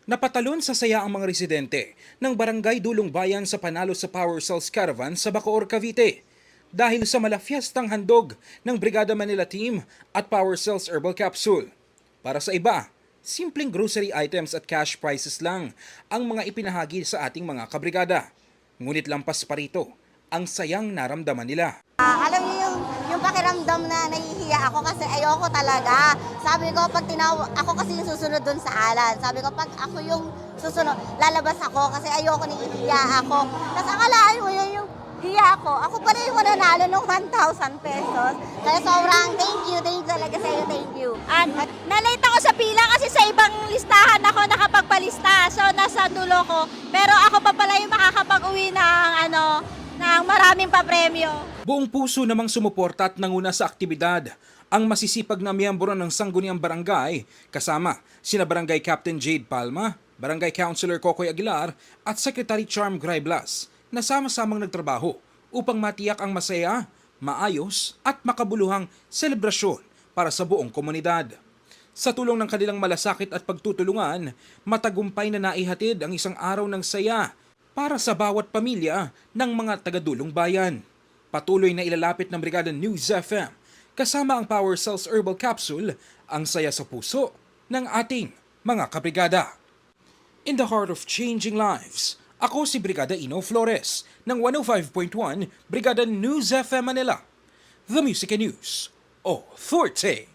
Napatalon sa saya ang mga residente ng Barangay Dulong Bayan sa panalo sa Power Cells Caravan sa Bacoor, Cavite. Dahil sa malafiestang handog ng Brigada Manila Team at Power Cells Herbal Capsule. Para sa iba, simpleng grocery items at cash prizes lang ang mga ipinahagi sa ating mga kabrigada. Ngunit lampas pa rito ang sayang naramdaman nila. Alam niyo yung pakiramdam na nahihiya ako kasi ayoko talaga. Sabi ko, pag ako kasi yung susunod dun sa Alan. Sabi ko, pag ako yung susunod, lalabas ako kasi ayoko nahihiya ako. Tapos akalaan mo yun yung hiya ako. Ako pa rin yung mananalo ng 1,000 pesos. Kaya sobrang thank you talaga sa iyo, thank you. At nalate ako sa pila kasi sa ibang listahan ako nakapagpalista. So nasa dulo ko. Pero ako pa pala yung makakapag-uwi ng maraming papremyo. Buong puso namang sumuporta at nanguna sa aktibidad ang masisipag na miyembro ng Sangguniang Barangay kasama sina Barangay Captain Jade Palma, Barangay Councilor Kokoy Aguilar at Secretary Charm Graiblas na sama-samang nagtrabaho upang matiyak ang masaya, maayos at makabuluhang selebrasyon para sa buong komunidad. Sa tulong ng kanilang malasakit at pagtutulungan, matagumpay na naihatid ang isang araw ng saya para sa bawat pamilya ng mga taga-Dulong Bayan. Patuloy na ilalapit ng Brigada News FM kasama ang Power Cells Herbal Capsule ang saya sa puso ng ating mga kabrigada. In the heart of changing lives, ako si Brigada Ino Flores ng 105.1 Brigada News FM Manila. The Music and News Authority.